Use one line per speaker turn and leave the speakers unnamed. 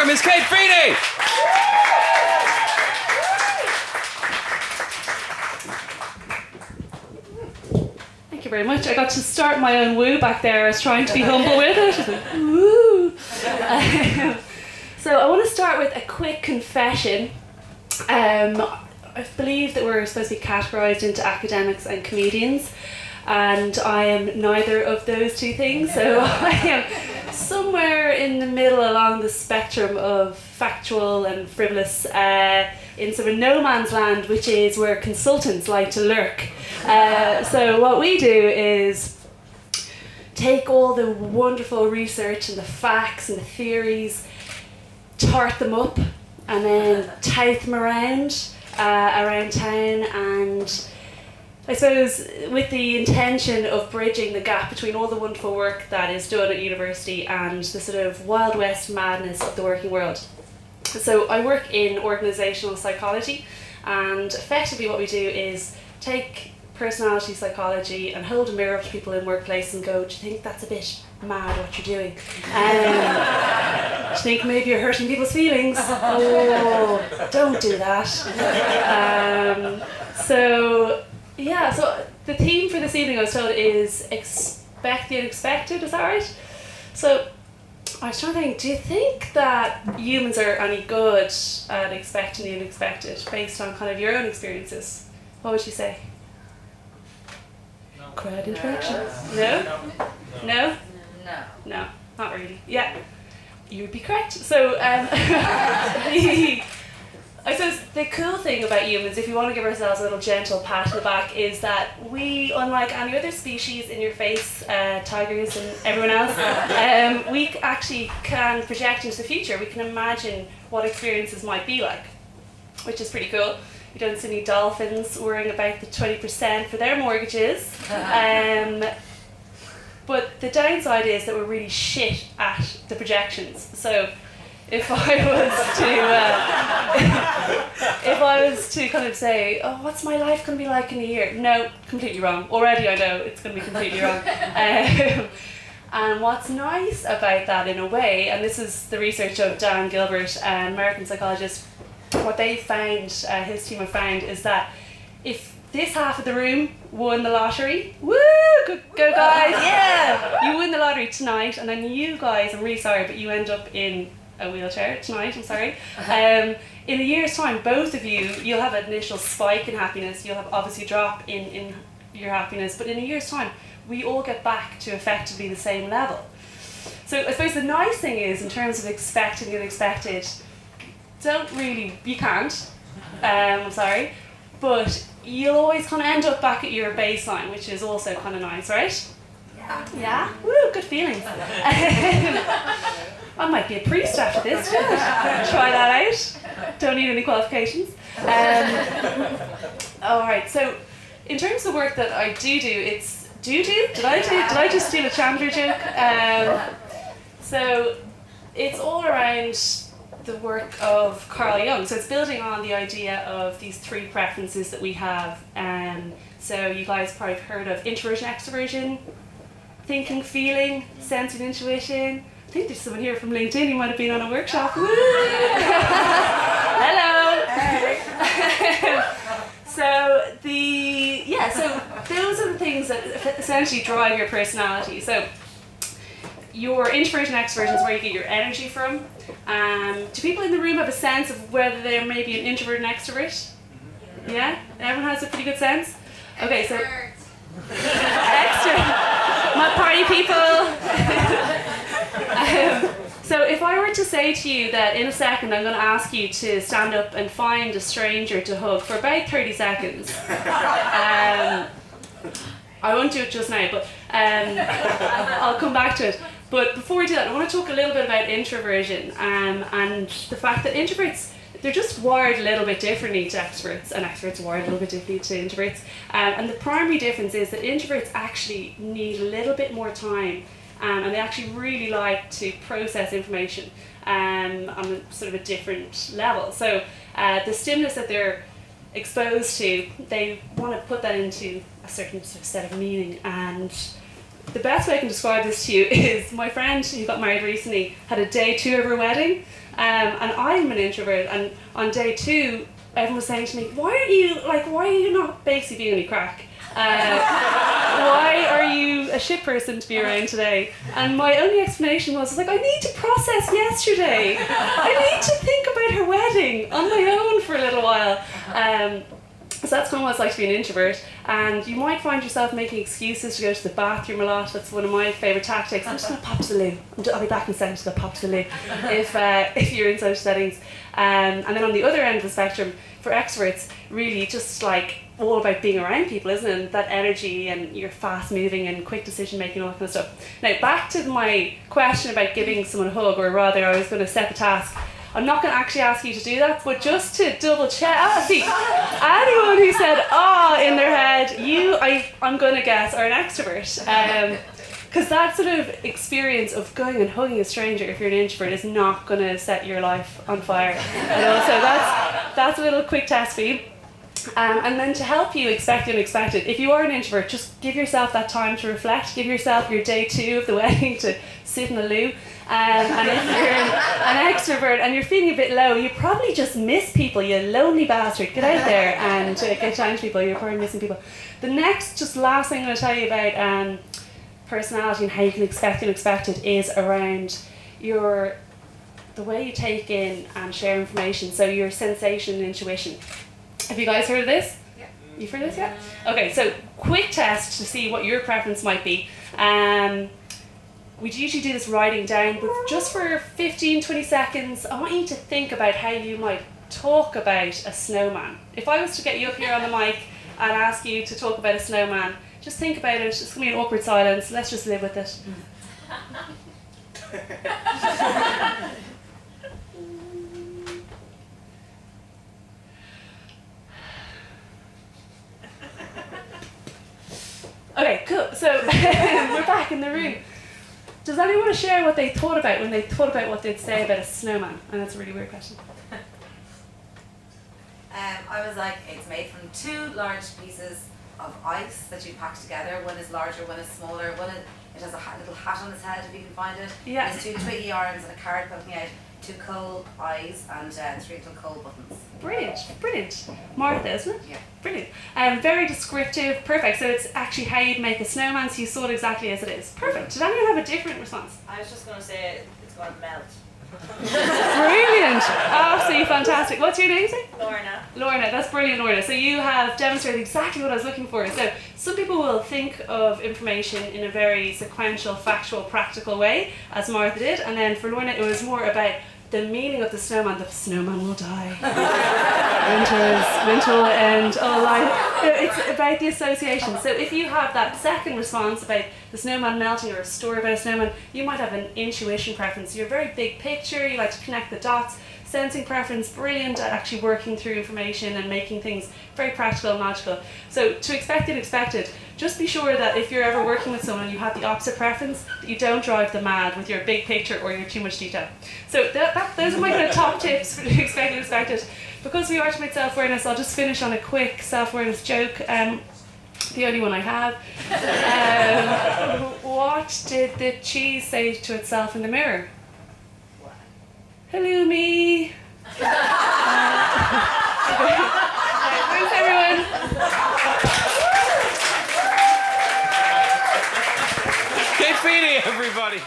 for Miss Kate Feeney.
Thank you very much. I got to start my own woo back there. I was trying to be humble with it. I was like, woo. So I want to start with a quick confession. I believe that we're supposed to be categorised into academics and comedians, and I am neither of those two things, so I am somewhere in the middle along the spectrum of factual and frivolous, in sort of no man's land, which is where consultants like to lurk. So what we do is take all the wonderful research and the facts and the theories, tart them up, and then tout them around town, and I suppose with the intention of bridging the gap between all the wonderful work that is done at university and the sort of Wild West madness of the working world. So I work in organisational psychology, and effectively what we do is take personality psychology and hold a mirror up to people in workplace and go, do you think that's a bit mad what you're doing? Do you think maybe you're hurting people's feelings? Oh, don't do that. So the theme for this evening, I was told, is expect the unexpected. Is that right? So I was trying to think, do you think that humans are any good at expecting the unexpected based on kind of your own experiences? What would you say?
No.
Crowd interaction? No? No?
No.
No, not really. Yeah, you would be correct. So, I suppose the cool thing about humans, if you want to give ourselves a little gentle pat on the back, is that we, unlike any other species in your face, tigers and everyone else, we actually can project into the future. We can imagine what experiences might be like, which is pretty cool. You don't see any dolphins worrying about the 20% for their mortgages. But the downside is that we're really shit at the projections. So if I was to kind of say, oh, what's my life going to be like in a year? No, completely wrong. Already I know it's going to be completely wrong. And what's nice about that in a way, and this is the research of Dan Gilbert, an American psychologist, what they found, his team have found, is that if this half of the room won the lottery, woo, go guys, yeah! You win the lottery tonight, and then you guys, I'm really sorry, but you end up in a wheelchair tonight, I'm sorry. In a year's time, both of you, you'll have an initial spike in happiness, you'll have obviously a drop in your happiness, but in a year's time, we all get back to effectively the same level. So I suppose the nice thing is, in terms of expecting the unexpected, you can't, I'm sorry, but you'll always kind of end up back at your baseline, which is also kind of nice, right?
Yeah.
Yeah? Woo, good feelings. I might be a priest after this. Try that out. Don't need any qualifications. Alright, so in terms of the work that I do, it's Did I just steal a Chandler joke? So it's all around the work of Carl Jung. So it's building on the idea of these three preferences that we have. So you guys probably have heard of introversion, extroversion, thinking, feeling, sensing, intuition. I think there's someone here from LinkedIn who might have been on a workshop. Woo! Hello! Hey. So those are the things that essentially drive your personality. So your introversion and extroversion is where you get your energy from. Do people in the room have a sense of whether they're maybe an introvert and extrovert? Yeah? Everyone has a pretty good sense? Okay, so extra. My party people. So if I were to say to you that in a second I'm going to ask you to stand up and find a stranger to hug for about 30 seconds. I won't do it just now, but I'll come back to it. But before we do that, I want to talk a little bit about introversion and the fact that introverts, they're just wired a little bit differently to extroverts, and extroverts are wired a little bit differently to introverts. And the primary difference is that introverts actually need a little bit more time, and they actually really like to process information on a sort of a different level. So the stimulus that they're exposed to, they want to put that into a certain sort of set of meaning. And the best way I can describe this to you is my friend who got married recently had a day 2 of her wedding, And I'm an introvert, and on day 2, everyone was saying to me, why are you not basically being any crack? Why are you a shit person to be around today? And my only explanation was like, I need to process yesterday. I need to think about her wedding on my own for a little while. So that's kind of what it's like to be an introvert. And you might find yourself making excuses to go to the bathroom a lot. That's one of my favourite tactics. I'm just going to pop to the loo. I'll be back in a second, just going to pop to the loo if you're in social settings. And then on the other end of the spectrum, for extroverts, really just like all about being around people, isn't it? That energy, and you're fast moving and quick decision making, all that kind of stuff. Now back to my question about giving someone a hug, or rather I was going to set the task. I'm not going to actually ask you to do that, but just to double check, see, anyone who said in their head, I'm going to guess are an extrovert. Because that sort of experience of going and hugging a stranger, if you're an introvert, is not going to set your life on fire at all. So that's a little quick test for you. And then to help you expect the unexpected, if you are an introvert, just give yourself that time to reflect. Give yourself your day 2 of the wedding to sit in the loo. And if you're an extrovert and you're feeling a bit low, you probably just miss people, you lonely bastard. Get out there and get chatting to people. You're probably missing people. The next, just last thing I'm going to tell you about personality and how you can expect the unexpected is around the way you take in and share information. So your sensation and intuition. Have you guys heard of this? Yeah. You've heard of this yet? Okay, so quick test to see what your preference might be. We'd usually do this writing down, but just for 15-20 seconds, I want you to think about how you might talk about a snowman. If I was to get you up here on the mic and ask you to talk about a snowman, just think about it. It's going to be an awkward silence. Let's just live with it. Okay, cool. So we're back in the room. Does anyone want to share what they thought about when they thought about what they'd say about a snowman? And that's a really weird question.
I was like, it's made from 2 large pieces of ice that you pack together. One is larger, one is smaller. It has a little hat on its head, if you can find it.
Yeah.
There's 2 twiggy arms and a card poking out, 2 coal eyes, and 3 little coal buttons.
Brilliant. Martha, isn't it?
Yeah.
Brilliant. Very descriptive, perfect. So it's actually how you'd make a snowman, so you saw it exactly as it is. Perfect. Did anyone have a different response?
I was just going to say it's going to melt.
Brilliant. Absolutely fantastic. What's your name, say?
Lorna,
that's brilliant, Lorna. So you have demonstrated exactly what I was looking for. So some people will think of information in a very sequential, factual, practical way, as Martha did, and then for Lorna it was more about the meaning of the snowman. The snowman will die. Winter will end. Oh, life. It's about the association. So if you have that second response about the snowman melting or a story about a snowman, you might have an intuition preference. You're very big picture. You like to connect the dots. Sensing preference, brilliant at actually working through information and making things very practical and logical. So to expect the unexpected, just be sure that if you're ever working with someone and you have the opposite preference, that you don't drive them mad with your big picture or your too much detail. So those are my kind of top tips for the expect the unexpected. Because we are to make self-awareness, I'll just finish on a quick self-awareness joke. The only one I have. What did the cheese say to itself in the mirror? Hello, me. Thanks, everyone.
Get Feeney, everybody.